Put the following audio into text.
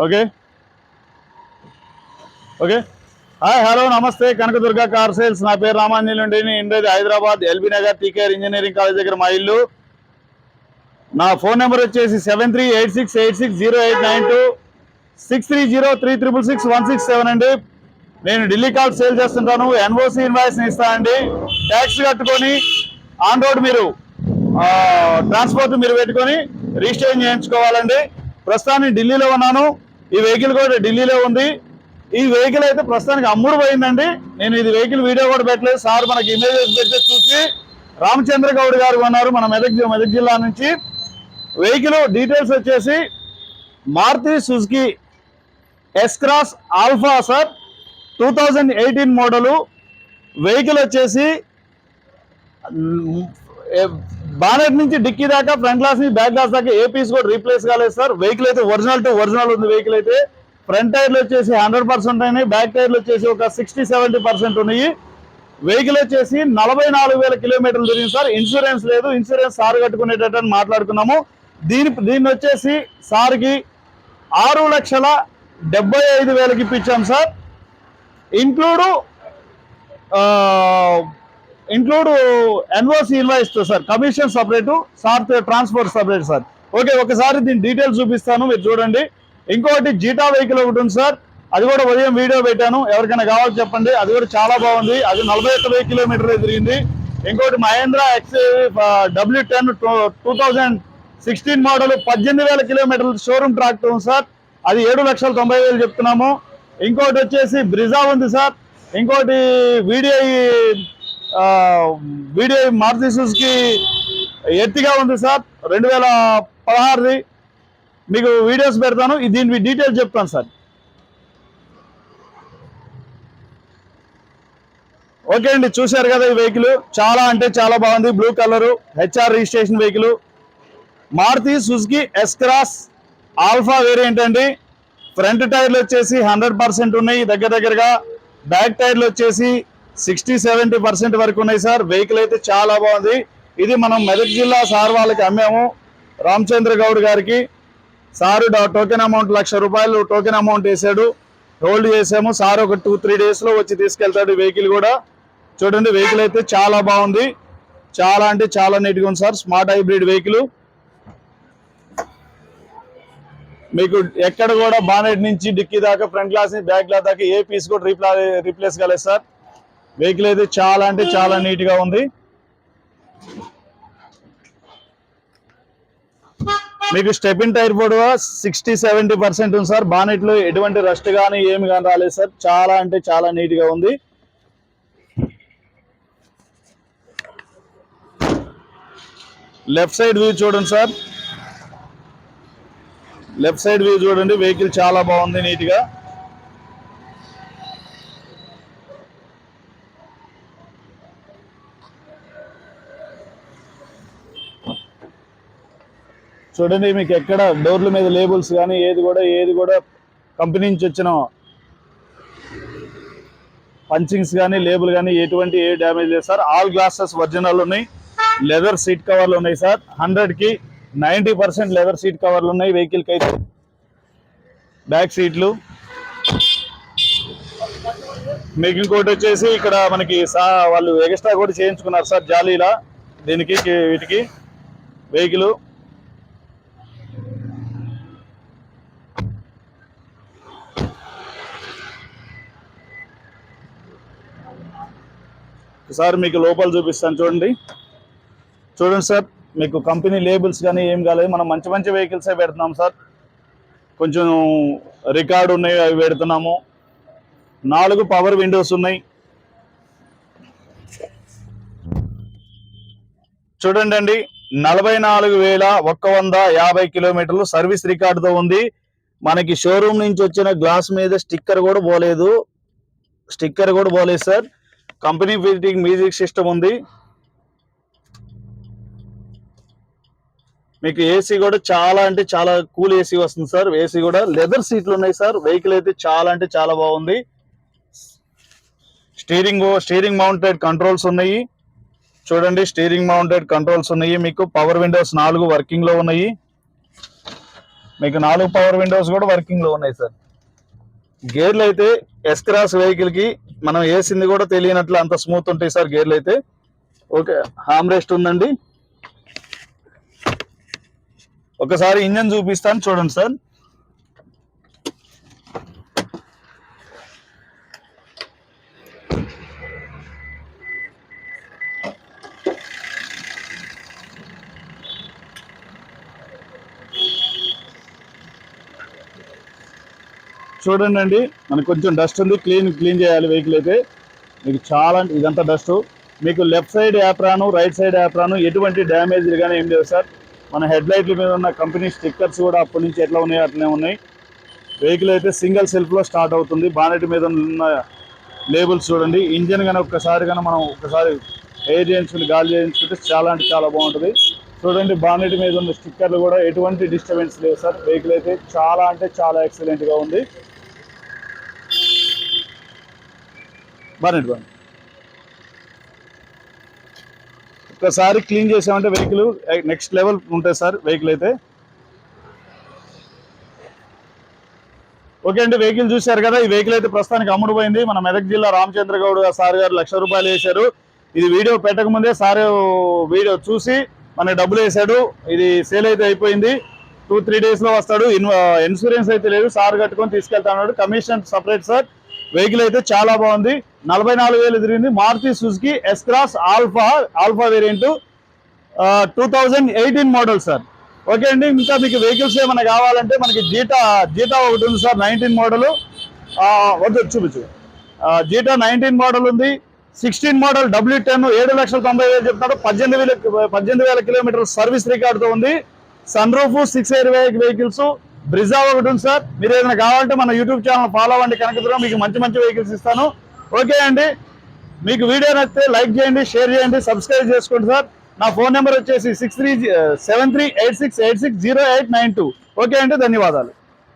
Okay okay. Hi hello నమస్తే, Kanakadurga car sales. నా పేరు రామాంజలి నుండి. ఉండేది Hyderabad LB Nagar TKR engineering college దగ్గర మా ఇల్లు. నా ఫోన్ నెంబర్ వచ్చేసి 7386860892 6303666167 అండి. నేను ఢిల్లీ కాల్ సేల్ చేస్తుంటాను. ఎన్ఓసి ఇన్వాయిస్ ఇస్తానండి. ట్యాక్స్ కట్టుకొని ఆన్ రోడ్ మీరు ట్రాన్స్పోర్ట్ మీరు పెట్టుకొని రిజిస్ట్రేషన్ చేయించుకోవాలండి. ప్రస్తుతానికి ఢిల్లీలో ఉన్నాను. ఈ వెహికల్ కూడా ఢిల్లీలో ఉంది. ఈ వెహికల్ అయితే ప్రస్తుతానికి అమ్ముడు పోయిందండి. నేను ఇది వెహికల్ వీడియో కూడా పెట్టలేదు. సార్ మనకి ఇమేజెస్ పెడితే చూసి రామచంద్ర గౌడ్ గారు ఉన్నారు మన మెదక్ జిల్లా నుంచి. వెహికల్ డీటెయిల్స్ వచ్చేసి Maruti Suzuki S Cross Alpha sir, 2018 model. Vehicle వచ్చేసి బానెట్ నుంచి డిక్కీ దాకా, ఫ్రంట్ గ్లాస్ నుంచి బ్యాక్ గ్లాస్ దాకా ఏ పీస్ కూడా రీప్లేస్ కాలేదు సార్. వెహికల్ అయితే ఒరిజినల్ టు ఒరిజినల్ ఉంది. వెహికల్ అయితే ఫ్రంట్ టైర్లు వచ్చేసి 100% అయినాయి, బ్యాక్ టైర్లు వచ్చేసి ఒక 60-70% ఉన్నాయి. వెహికల్ వచ్చేసి 44,000 కిలోమీటర్లు తిరిగింది సార్. ఇన్సూరెన్స్ లేదు, ఇన్సూరెన్స్ సార్ కట్టుకునేటట్టు మాట్లాడుకున్నాము. దీన్ని వచ్చేసి సార్కి 6,75,000 ఇప్పించాం sir. Include NOC invoice sir, commission separate, sir transport separate sir. Okay, ఒకసారి దీని డీటెయిల్స్ చూపిస్తాను, మీరు చూడండి. ఇంకొకటి జీటా వెహికల్ ఒకటి ఉంది సార్, అది కూడా ఉదయం వీడియో పెట్టాను, ఎవరికైనా కావాలి చెప్పండి. అది కూడా చాలా బాగుంది. అది 41,000 కిలోమీటర్లు తిరిగింది. ఇంకోటి మహేంద్రా XW10 2016 మోడల్, 18,000 కిలోమీటర్లు షోరూమ్ ట్రాక్టర్ ఉంది సార్. అది 7,90,000 చెప్తున్నాము. ఇంకోటి వచ్చేసి బ్రిజా ఉంది సార్. ఇంకోటి వీడిఐ మారుతి సుజుకి ఎర్టిగా ఉంది సార్, 2016ది. మీకు వీడియోస్ పెడతాను, దీని డీటెయిల్స్ చెప్తాను సార్. ఓకే అండి, చూశారు కదా ఈ వెహికల్, చాలా అంటే చాలా బాగుంది. Blue colour, HR registration vehicle, Maruti Suzuki S Cross Alpha variant అండి. ఫ్రంట్ టైర్లు వచ్చేసి 100% ఉన్నాయి దగ్గరగా. బ్యాక్ టైర్లు వచ్చేసి 60-70% వరకు ఉన్నాయి సార్. వెహికల్ అయితే చాలా బాగుంది. ఇది మనం మెదక్ జిల్లా సార్ వాళ్ళకి అమ్మాము, రామచంద్ర గౌడ్ గారికి. Sir token amount ₹1,00,000 token amount వేసాడు, హోల్డ్ చేసాము. సార్ ఒక 2-3 డేస్లో వచ్చి తీసుకెళ్తాడు. వెహికల్ కూడా చూడండి, వెహికల్ అయితే చాలా బాగుంది, చాలా అంటే చాలా నీట్గా ఉంది సార్. Smart hybrid vehicle. మీకు ఎక్కడ కూడా బానెట్ నుంచి డిక్కీ దాకా, ఫ్రంట్ గ్లాస్ నుంచి బ్యాక్ గ్లాస్ దాకా ఏ పీస్ కూడా రీప్లేస్ కాలేదు సార్. వెహికల్ అయితే చాలా అంటే చాలా నీట్గా ఉంది. మీకు స్టెపిన్ టైర్ కూడా 60-70% ఉంది సార్. బానెట్లో ఎటువంటి రస్ట్ కానీ ఏమి కానీ రాలేదు సార్. చాలా అంటే చాలా నీట్గా ఉంది. లెఫ్ట్ సైడ్ వ్యూ చూడండి సార్, లెఫ్ట్ సైడ్ వ్యూ చూడండి. వెహికల్ చాలా బాగుంది, నీట్గా. చూడండి, మీకు ఎక్కడ డోర్ల మీద లేబుల్స్ కానీ ఏది కూడా కంపెనీ నుంచి వచ్చిన పంచింగ్స్ కానీ లేబుల్ కానీ ఎటువంటి ఏ డ్యామేజ్ లేదు సార్. ఆల్ గ్లాసెస్ ఒరిజినల్ ఉన్నాయి. లెదర్ సీట్ కవర్లు ఉన్నాయి సార్. 100కి 90% లెదర్ సీట్ కవర్లు ఉన్నాయి వెహికల్కి అయితే. బ్యాక్ సీట్లు. మీకు ఇంకోటి వచ్చేసి ఇక్కడ మనకి వాళ్ళు ఎక్స్ట్రా కూడా చేయించుకున్నారు సార్, జాలీలా దీనికి వీటికి వెహికల్. సార్ మీకు లోపల చూపిస్తాను, చూడండి సార్. మీకు కంపెనీ లేబుల్స్ కానీ ఏం కాలేదు. మనం మంచి వెహికల్సే పెడుతున్నాం సార్. కొంచెం రికార్డు ఉన్నాయి, అవి పెడుతున్నాము. 4 పవర్ విండోస్ ఉన్నాయి. చూడండి అండి, 44,150 కిలోమీటర్లు సర్వీస్ రికార్డుతో ఉంది. మనకి షోరూమ్ నుంచి వచ్చిన గ్లాస్ మీద స్టిక్కర్ కూడా పోలేదు sir. Company fitting music system ఉంది. మీకు ఏసీ కూడా చాలా అంటే చాలా కూల్ ఏసీ వస్తుంది సార్. ఏసీ కూడా లెదర్ సీట్లు ఉన్నాయి సార్. వెహికల్ అయితే చాలా అంటే చాలా బాగుంది. స్టీరింగ్ మౌంటెడ్ కంట్రోల్స్ ఉన్నాయి. చూడండి, స్టీరింగ్ మౌంటెడ్ కంట్రోల్స్ ఉన్నాయి. మీకు పవర్ విండోస్ 4 వర్కింగ్ లో ఉన్నాయి. మీకు 4 పవర్ విండోస్ కూడా వర్కింగ్ లో ఉన్నాయి సార్. గేర్లు అయితే ఎస్ క్రాస్ వెహికల్ కి మనం వేసింది కూడా తెలియనట్లు అంత స్మూత్ ఉంటాయి సార్ గేర్లు అయితే. ఓకే, హామ్ రెస్ట్ ఉందండి. ఒకసారి ఇంజన్ చూపిస్తాను చూడండి సార్. చూడండి అండి, మనకు కొంచెం డస్ట్ ఉంది, క్లీన్ చేయాలి వెహికల్ అయితే. మీకు చాలా ఇదంతా డస్ట్. మీకు లెఫ్ట్ సైడ్ యాప్రాను, రైట్ సైడ్ యాప్రాను ఎటువంటి డ్యామేజ్ కానీ ఏం లేదు సార్. మన హెడ్ లైట్ల మీద ఉన్న కంపెనీ స్టిక్కర్స్ కూడా అప్పటి నుంచి ఎట్లా ఉన్నాయో అట్లనే ఉన్నాయి. వెహికల్ అయితే సింగిల్ సెల్ఫ్లో స్టార్ట్ అవుతుంది. బానెట్ మీద ఉన్న లేబుల్స్ చూడండి. ఇంజన్ కానీ మనం ఒకసారి ఎయిర్ చేయించుకుని గాలి చేయించుకుంటే చాలా అంటే చాలా బాగుంటుంది. చూడండి, బానెట్ మీద ఉన్న స్టిక్కర్లు కూడా ఎటువంటి డిస్టర్బెన్స్ లేవు సార్. వెహికల్ అయితే చాలా అంటే చాలా ఎక్సలెంట్గా ఉంది. బానెట్ ఒక్కసారి క్లీన్ చేసామంటే వెహికల్ నెక్స్ట్ లెవెల్ ఉంటుంది సార్ వెహికల్ అయితే. ఓకే అండి, వెహికల్ చూశారు కదా. ఈ వెహికల్ అయితే ప్రస్తుతానికి అమ్ముడుపోయింది. మన మెదక్ జిల్లా రామచంద్ర గౌడ్ సార్ గారు ₹1,00,000 వేశారు. ఇది వీడియో పెట్టక ముందే సార్ వీడియో చూసి మనకి డబ్బులు వేశాడు. ఇది సేల్ అయితే అయిపోయింది. 2-3 డేస్లో వస్తాడు. ఇన్సూరెన్స్ అయితే లేదు, సార్ కట్టుకొని తీసుకెళ్తాడు. Commission separate sir. వెహికల్ అయితే చాలా బాగుంది. 44,000 తిరిగింది. Maruti Suzuki S Cross Alpha variant 2018 model sir. Okay అండి, ఇంకా మీకు వెహికల్స్ ఏమైనా కావాలంటే మనకి జీటా ఒకటి ఉంది సార్, 19 మోడల్. వద్దు చూపించు. జీటా 19 మోడల్ ఉంది. 16 మోడల్ W10 7,90,000 చెప్తాడు. 18,000 కిలోమీటర్ల సర్వీస్ రికార్డుతో ఉంది. Sun roof 6 air vehicles. Brezza ఒకటి ఉంది సార్. మీరు ఏదైనా కావాలంటే మన యూట్యూబ్ ఛానల్ ఫాలో అవ్వండి. కనకదుర్గం మీకు మంచి వెహికల్స్ ఇస్తాను. ఓకే అండి, మీకు వీడియో నచ్చితే లైక్ చేయండి, షేర్ చేయండి, సబ్స్క్రైబ్ చేసుకోండి సార్. నా ఫోన్ నెంబర్ వచ్చేసి 637386860892. ఓకే అండి, ధన్యవాదాలు.